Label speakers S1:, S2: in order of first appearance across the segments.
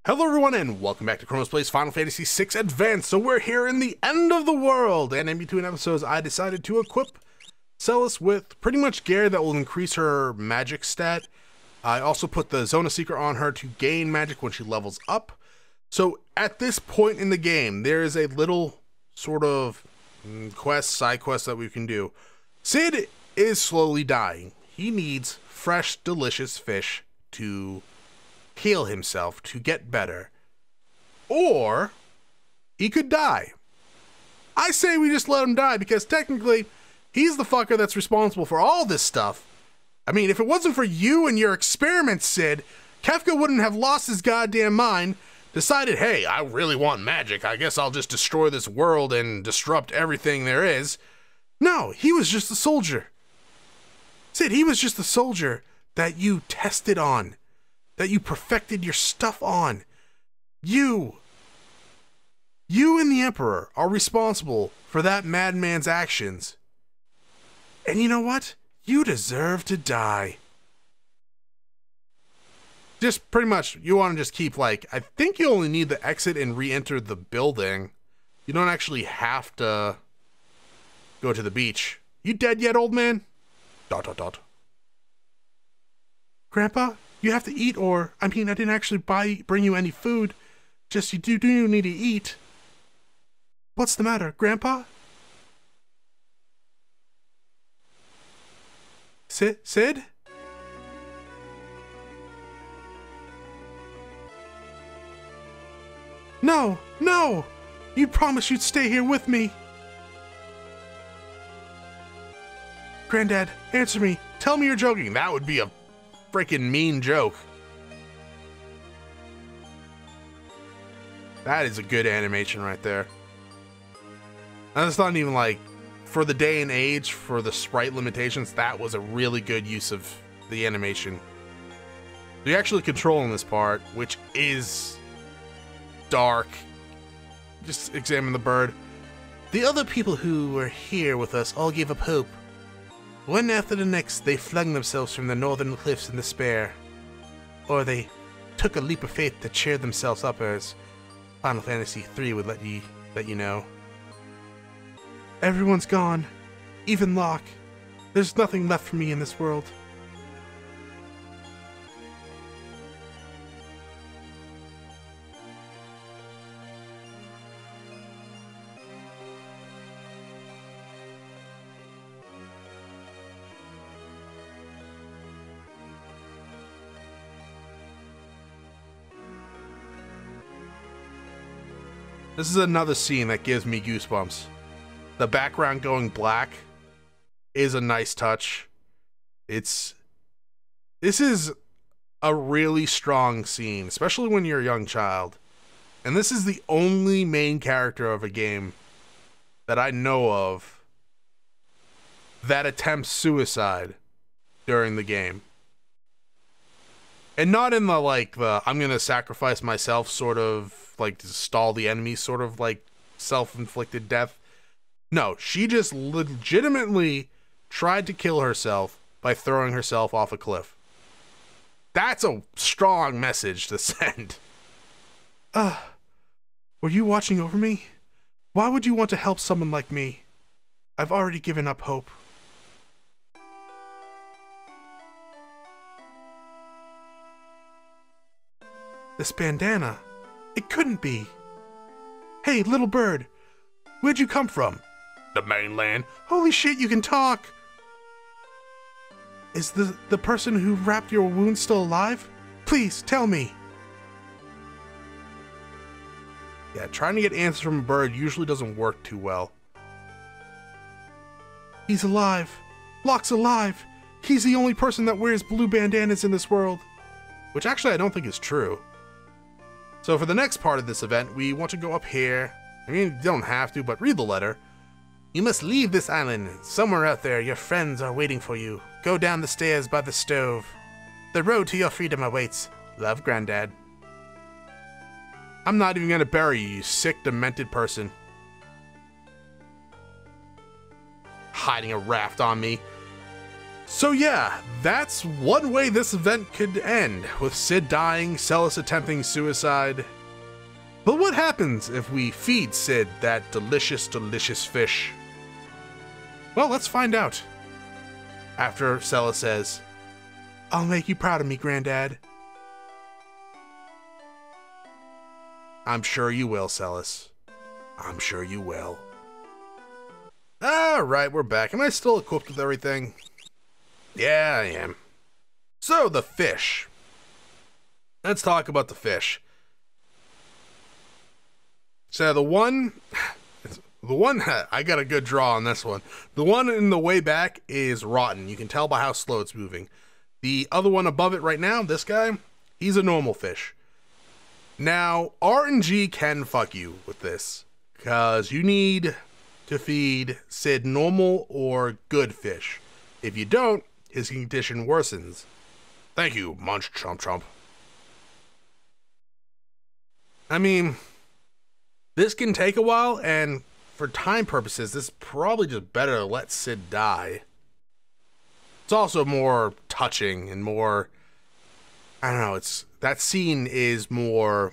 S1: Hello everyone and welcome back to Chronos Plays Final Fantasy VI Advance. So we're here in the end of the world, and in between episodes I decided to equip Celis with pretty much gear that will increase her magic stat. I also put the Zona Seeker on her to gain magic when she levels up. So at this point in the game, there is a little sort of side quest that we can do. Cid is slowly dying. He needs fresh, delicious fish to heal himself, to get better. Or he could die. I say we just let him die because technically he's the fucker that's responsible for all this stuff. I mean, if it wasn't for you and your experiments, Cid, Kefka wouldn't have lost his goddamn mind, decided, hey, I really want magic. I guess I'll just destroy this world and disrupt everything there is. No, he was just a soldier. Cid, he was just a soldier that you tested on, that you perfected your stuff on. You and the Emperor are responsible for that madman's actions. And you know what? You deserve to die. Just pretty much, you want to just keep like, I think you only need to exit and re-enter the building. You don't actually have to go to the beach. You dead yet, old man? ... Grandpa? You have to eat, or, I mean, I didn't actually bring you any food. Just you do need to eat. What's the matter, Grandpa? Cid? No! You promised you'd stay here with me. Granddad, answer me. Tell me you're joking. That would be a freaking mean joke. That is a good animation right there. And it's not even like, for the day and age, for the sprite limitations, that was a really good use of the animation. You're actually controlling this part, which is dark. Just examine the bird. The other people who were here with us all gave up hope. One after the next, they flung themselves from the northern cliffs in despair. Or they took a leap of faith to cheer themselves up, as Final Fantasy III would let you know. Everyone's gone. Even Locke. There's nothing left for me in this world. This is another scene that gives me goosebumps. The background going black is a nice touch. This is a really strong scene, especially when you're a young child. And this is the only main character of a game that I know of that attempts suicide during the game. And not in the I'm gonna sacrifice myself sort of like to stall the enemy sort of like self-inflicted death. No, she just legitimately tried to kill herself by throwing herself off a cliff. That's a strong message to send. Were you watching over me? Why would you want to help someone like me? I've already given up hope. This bandana. It couldn't be. Hey, little bird. Where'd you come from? The mainland. Holy shit, you can talk. Is the person who wrapped your wound still alive? Please, tell me. Yeah, trying to get answers from a bird usually doesn't work too well. He's alive. Locke's alive. He's the only person that wears blue bandanas in this world. Which actually I don't think is true. So for the next part of this event, we want to go up here. I mean, you don't have to, but read the letter. You must leave this island. Somewhere out there, your friends are waiting for you. Go down the stairs by the stove. The road to your freedom awaits. Love, Granddad. I'm not even gonna bury you, you sick, demented person. Hiding a raft on me. So yeah, that's one way this event could end, with Sid dying, Celis attempting suicide. But what happens if we feed Sid that delicious, delicious fish? Well, let's find out. After Celis says, "I'll make you proud of me, Granddad." I'm sure you will, Celis. I'm sure you will. Alright, we're back. Am I still equipped with everything? Yeah, I am. So, the fish. Let's talk about the fish. So, the one, I got a good draw on this one. The one in the way back is rotten. You can tell by how slow it's moving. The other one above it right now, this guy, he's a normal fish. Now, RNG can fuck you with this, because you need to feed Sid normal or good fish. If you don't, his condition worsens. Thank you, Munch Chomp Chomp. I mean, this can take a while, and for time purposes, this is probably just better to let Sid die. It's also more touching and more, I don't know, that scene is more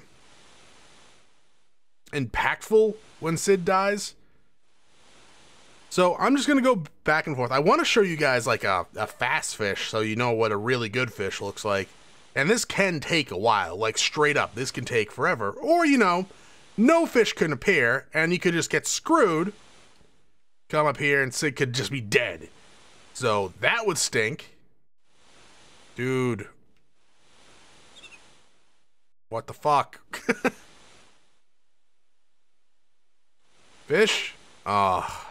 S1: impactful when Sid dies. So I'm just going to go back and forth. I want to show you guys like a fast fish so you know what a really good fish looks like. And this can take a while, like straight up. This can take forever. Or, you know, no fish can appear and you could just get screwed. Come up here and Sid could just be dead. So that would stink. Dude. What the fuck? Fish? Oh.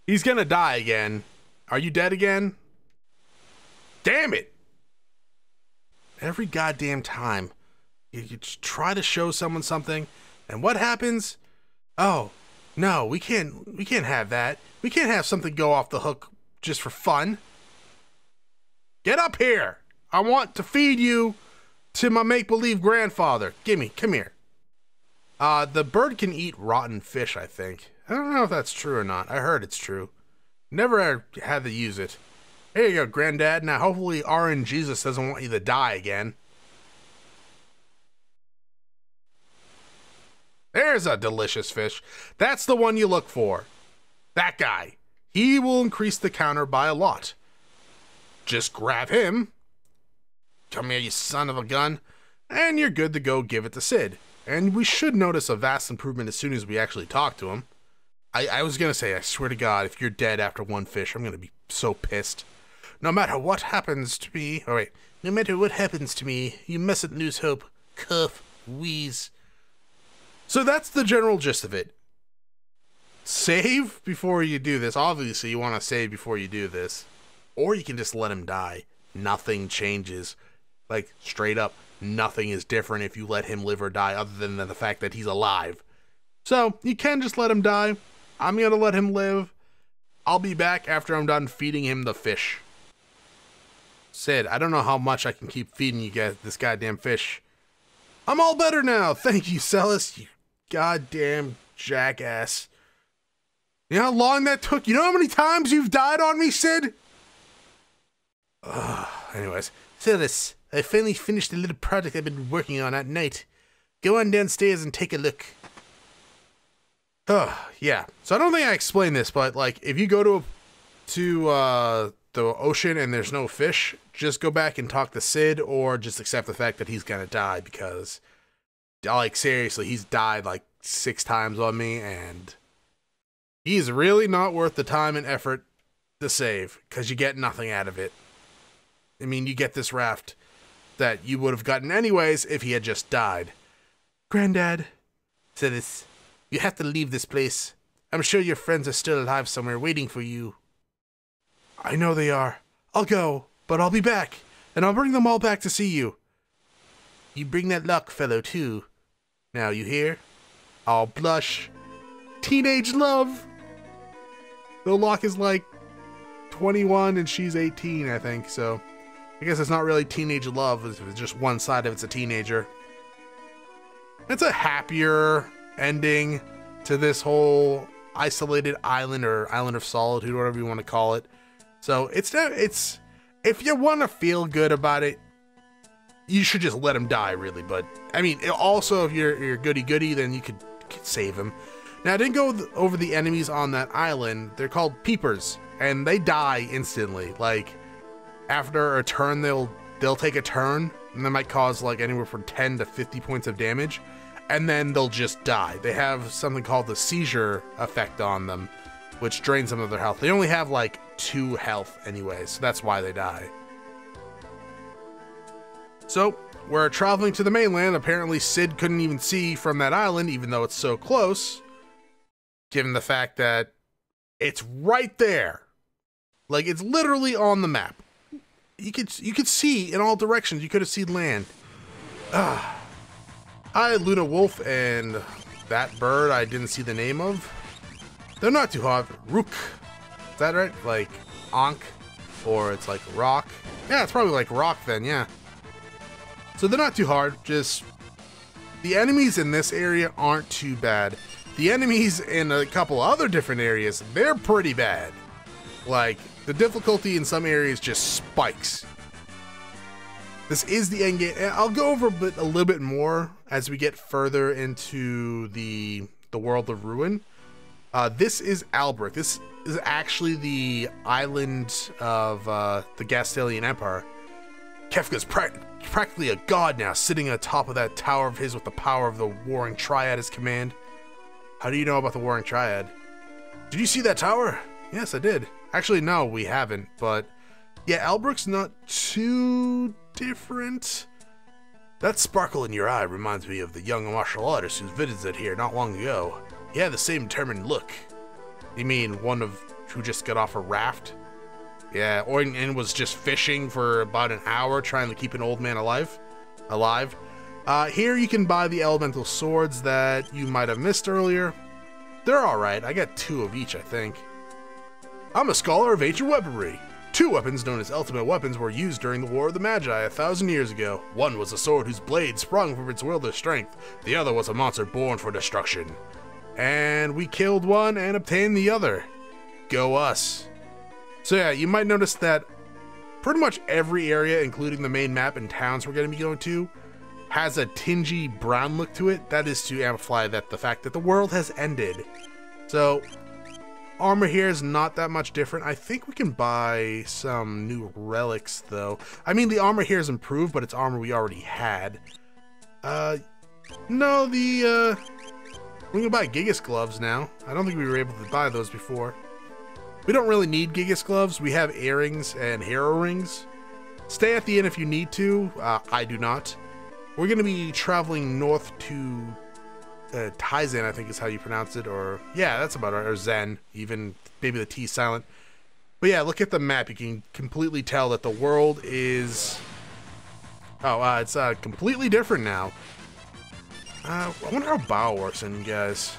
S1: He's gonna die again. Are you dead again? Damn it! Every goddamn time you try to show someone something, and what happens? Oh, no, we can't have that. We can't have something go off the hook just for fun. Get up here! I want to feed you to my make-believe grandfather. Come here. The bird can eat rotten fish, I think. I don't know if that's true or not. I heard it's true. Never had to use it. Here you go, Granddad. Now, hopefully RNGesus doesn't want you to die again. There's a delicious fish. That's the one you look for. That guy. He will increase the counter by a lot. Just grab him. Come here, you son of a gun. And you're good to go give it to Sid. And we should notice a vast improvement as soon as we actually talk to him. I was going to say, I swear to God, if you're dead after one fish, I'm going to be so pissed. No matter what happens to me, no matter what happens to me, you mustn't lose hope. Cough, wheeze. So that's the general gist of it. Save before you do this. Obviously, you want to save before you do this. Or you can just let him die. Nothing changes. Like, straight up, nothing is different if you let him live or die other than the fact that he's alive. So, you can just let him die. I'm going to let him live. I'll be back after I'm done feeding him the fish. Sid, I don't know how much I can keep feeding you guys this goddamn fish. I'm all better now. Thank you, Celis, you goddamn jackass. You know how long that took? You know how many times you've died on me, Sid? Anyways, Celis, I finally finished the little project I've been working on at night. Go on downstairs and take a look. Yeah. So I don't think I explained this, but like if you go to the ocean and there's no fish, just go back and talk to Sid or just accept the fact that he's gonna die because like seriously, he's died like 6 times on me and he's really not worth the time and effort to save because you get nothing out of it. I mean, you get this raft that you would have gotten anyways if he had just died. Granddad, said this. You have to leave this place. I'm sure your friends are still alive somewhere waiting for you. I know they are. I'll go, but I'll be back, and I'll bring them all back to see you. You bring that luck fellow too. Now, you hear? I'll blush. Teenage love! The Locke is like 21 and she's 18, I think, so I guess it's not really teenage love, it's just one side of it's a teenager. It's a happier ending to this whole isolated island or island of solitude, whatever you want to call it. So it's if you want to feel good about it, you should just let him die, really. But I mean, also if you're goody, then you could save him. Now I didn't go over the enemies on that island. They're called peepers, and they die instantly. Like after a turn, they'll take a turn, and that might cause like anywhere from 10 to 50 points of damage, and then they'll just die. They have something called the seizure effect on them, which drains them of their health. They only have like 2 health anyway, so that's why they die. So we're traveling to the mainland. Apparently Sid couldn't even see from that island, even though it's so close, given the fact that it's right there. Like, it's literally on the map. You could see in all directions. You could have seen land. I, Luna Wolf, and that bird I didn't see the name of. They're not too hard. Rook. Is that right? Like Ankh, or it's like rock. Yeah, it's probably like rock then, yeah. So they're not too hard, just the enemies in this area aren't too bad. The enemies in a couple other different areas, they're pretty bad. Like, the difficulty in some areas just spikes. This is the end game. I'll go over a little bit more as we get further into the world of Ruin. This is Albrecht. This is actually the island of the Gastilian Empire. Kefka's practically a god now, sitting atop of that tower of his with the power of the Warring Triad as command. How do you know about the Warring Triad? Did you see that tower? Yes, I did. Actually, no, we haven't, but yeah, Albrecht's not too different. That sparkle in your eye reminds me of the young martial artist who visited here not long ago. He had the same determined look. You mean one of who just got off a raft? Yeah, and was just fishing for about an hour trying to keep an old man alive. Here you can buy the elemental swords that you might have missed earlier. They're alright. I got 2 of each, I think. I'm a scholar of ancient weaponry. 2 weapons known as ultimate weapons were used during the War of the Magi 1,000 years ago. One was a sword whose blade sprung from its will to strength. The other was a monster born for destruction. And we killed one and obtained the other. Go us. So yeah, you might notice that pretty much every area, including the main map and towns we're going to be going to, has a tingy brown look to it. That is to amplify the fact that the world has ended. So armor here is not that much different. I think we can buy some new relics though. I mean, the armor here is improved, but it's armor we already had. No, we can buy Gigas gloves now. I don't think we were able to buy those before. We don't really need Gigas gloves. We have earrings and hero rings. Stay at the inn if you need to. I do not. We're going to be traveling north to Taizen, I think is how you pronounce it. Or yeah, that's about right. Or Zen, even maybe the T silent. But yeah, look at the map. You can completely tell that the world is... it's completely different now. I wonder how Bao works in, guys.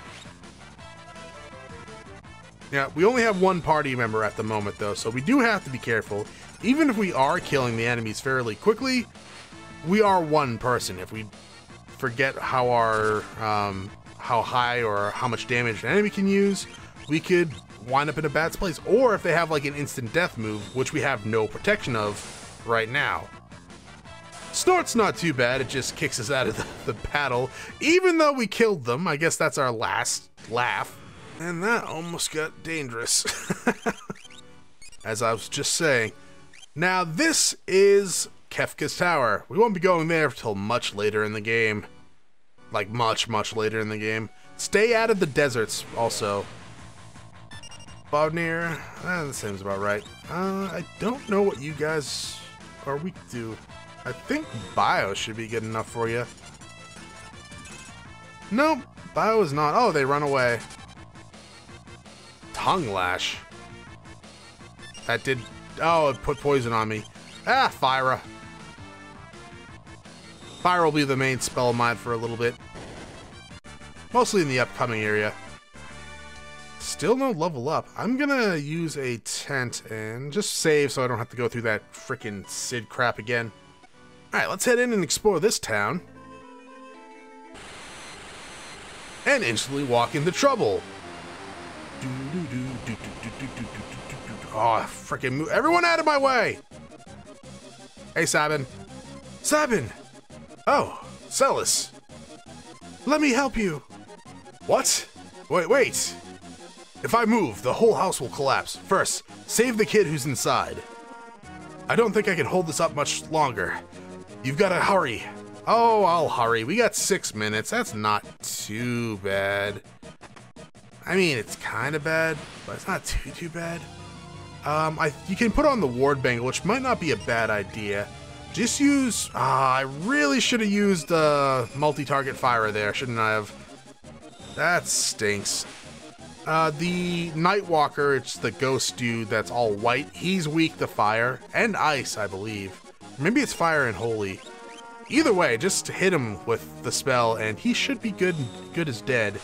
S1: Yeah, we only have 1 party member at the moment, though, so we do have to be careful. Even if we are killing the enemies fairly quickly, we are 1 person. If we forget how our how high or how much damage an enemy can use, we could wind up in a bad place. Or if they have like an instant death move, which we have no protection of right now. Snort's not too bad. It just kicks us out of the battle, even though we killed them. I guess that's our last laugh. And that almost got dangerous. As I was just saying. Now this is Kefka's Tower. We won't be going there until much later in the game. Like much later in the game. Stay out of the deserts also. Bovnir, that seems about right. I don't know what you guys are weak to. I think Bio should be good enough for you. Nope, Bio is not. Oh, they run away. Tongue Lash. That did... Oh, it put poison on me. Ah, Fyra. Fyra will be the main spell of mine for a little bit. Mostly in the upcoming area. Still no level up. I'm gonna use a tent and just save so I don't have to go through that frickin' Sid crap again. Alright, let's head in and explore this town. And instantly walk into trouble. Oh, freaking move. Everyone out of my way! Hey, Sabin. Sabin! Oh, Celis. Let me help you. What? Wait. If I move, the whole house will collapse. First, save the kid who's inside. I don't think I can hold this up much longer. You've got to hurry. Oh, I'll hurry. We got 6 minutes. That's not too bad. I mean, it's kind of bad, but it's not too bad. You can put on the ward bangle, which might not be a bad idea. Just use... I really should have used multi-target fire there, shouldn't I have? That stinks. The Nightwalker, it's the ghost dude that's all white. He's weak to fire and ice, I believe. Maybe it's fire and holy. Either way, just hit him with the spell and he should be good as dead.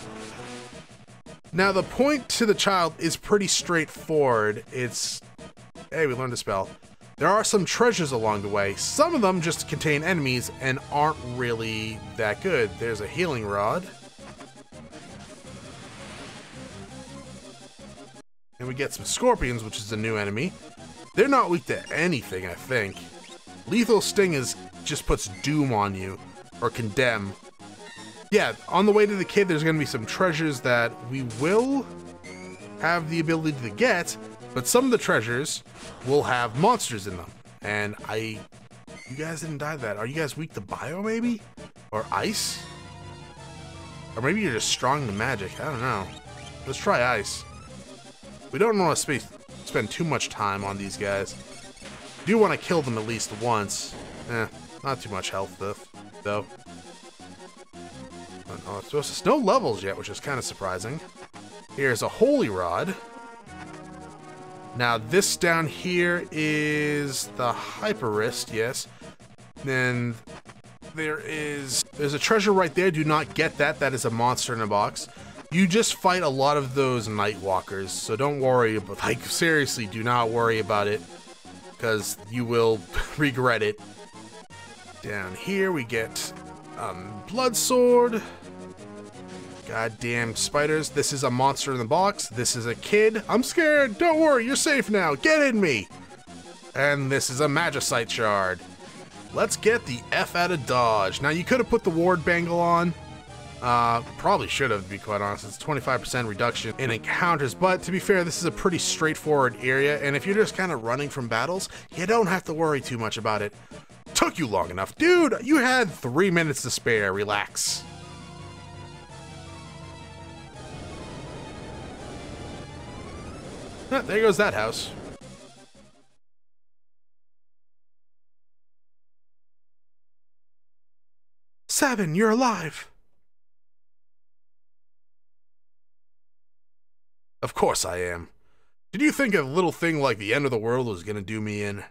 S1: Now, the point to the child is pretty straightforward. It's... Hey, we learned a spell. There are some treasures along the way. Some of them just contain enemies and aren't really that good. There's a healing rod. And we get some scorpions, which is a new enemy. They're not weak to anything, I think. Lethal Sting just puts doom on you, or condemn. Yeah, on the way to the kid, there's gonna be some treasures that we will have the ability to get, but some of the treasures will have monsters in them. And you guys didn't die to that. Are you guys weak to bio, maybe? Or ice? Or maybe you're just strong to magic, I don't know. Let's try ice. We don't want to spend too much time on these guys. Do want to kill them at least once. Not too much health though. Oh, it's no levels yet, which is kind of surprising. Here's a holy rod. Now this down here is the hyper wrist, yes. Then there's a treasure right there. Do not get that. That is a monster in a box. You just fight a lot of those Nightwalkers, so don't worry about, like, seriously, do not worry about it, because you will regret it. Down here we get blood sword. Goddamn spiders. This is a monster in the box. This is a kid. I'm scared. Don't worry, you're safe now. Get in me. And this is a magicite shard. Let's get the F out of Dodge. Now, you could have put the ward bangle on. Probably should have, to be quite honest. It's 25% reduction in encounters, but to be fair, this is a pretty straightforward area, and if you're just kind of running from battles, you don't have to worry too much about it. Took you long enough. Dude, you had 3 minutes to spare. Relax. There goes that house. Sabin, you're alive. Of course I am. Did you think a little thing like the end of the world was gonna do me in?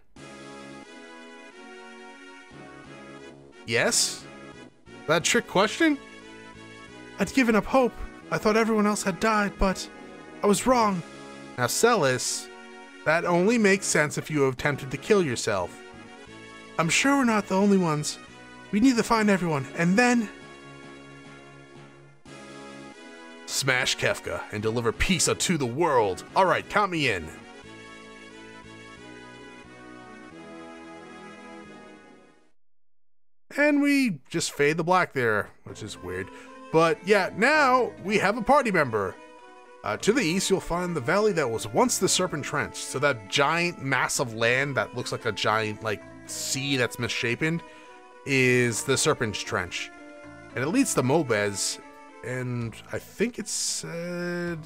S1: Yes? That trick question? I'd given up hope. I thought everyone else had died, but I was wrong. Now, Celis, that only makes sense if you have attempted to kill yourself. I'm sure we're not the only ones. We need to find everyone, and then... smash Kefka and deliver peace unto the world. Alright, count me in. And we just fade the black there, which is weird. But yeah, now we have a party member. To the east, you'll find the valley that was once the Serpent Trench. So that giant mass of land that looks like a giant sea that's misshapen is the Serpent's Trench. And it leads to Mobez. And I think it said...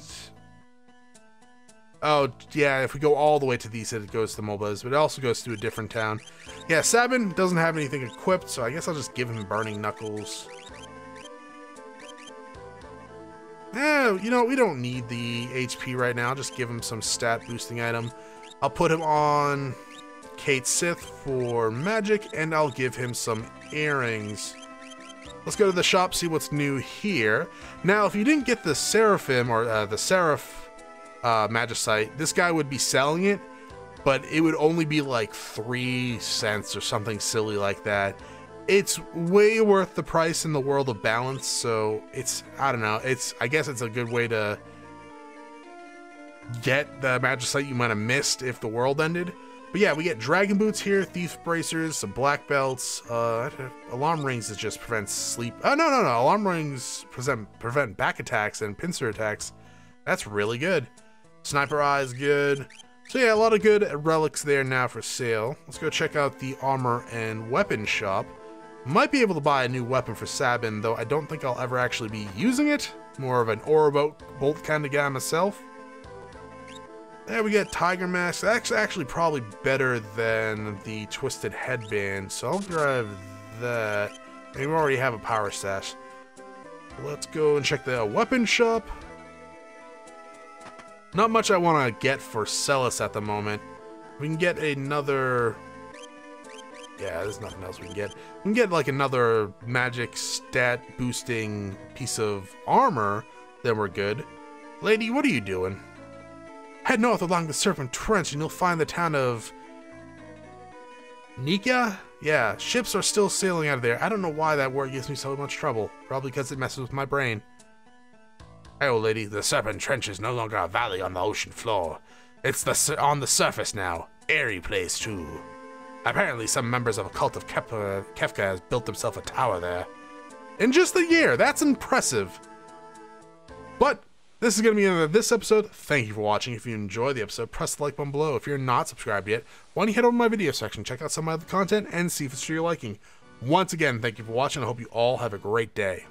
S1: oh, yeah, if we go all the way to the east, it goes to Mobez, but it also goes to a different town. Yeah, Sabin doesn't have anything equipped, so I guess I'll just give him Burning Knuckles. You know, we don't need the HP right now. Just give him some stat boosting item. I'll put him on Kate Sith for magic, and I'll give him some earrings. Let's go to the shop, see what's new here. Now, if you didn't get the Seraphim, or the Seraph Magicite, this guy would be selling it, but it would only be like 3 cents or something silly like that. It's way worth the price in the world of balance, so it's, I don't know, I guess it's a good way to get the magicite you might have missed if the world ended. But yeah, we get dragon boots here, thief bracers, some black belts. Alarm rings is just prevents sleep. Oh no. Alarm rings prevent back attacks and pincer attacks. That's really good. Sniper eyes, good. So yeah, a lot of good relics there now for sale. Let's go check out the armor and weapon shop. Might be able to buy a new weapon for Sabin, though I don't think I'll ever actually be using it. More of an aura bolt kind of guy myself. There we get Tiger Mask. That's actually probably better than the Twisted Headband, so I'll grab that. And we already have a Power Stash. Let's go and check the weapon shop. Not much I want to get for Celis at the moment. We can get another... Yeah, there's nothing else we can get. We can get like another magic stat boosting piece of armor, then we're good. Lady, what are you doing? Head north along the Serpent Trench and you'll find the town of... Nika? Yeah, ships are still sailing out of there. I don't know why that word gives me so much trouble. Probably because it messes with my brain. Hey, old lady, the Serpent Trench is no longer a valley on the ocean floor. It's on the surface now. Airy place, too. Apparently, some members of a cult of Kefka has built themselves a tower there. In just a year, that's impressive. But this is going to be the end of this episode. Thank you for watching. If you enjoyed the episode, press the like button below. If you're not subscribed yet, why don't you head over to my video section, check out some of my other content, and see if it's to your liking. Once again, thank you for watching. I hope you all have a great day.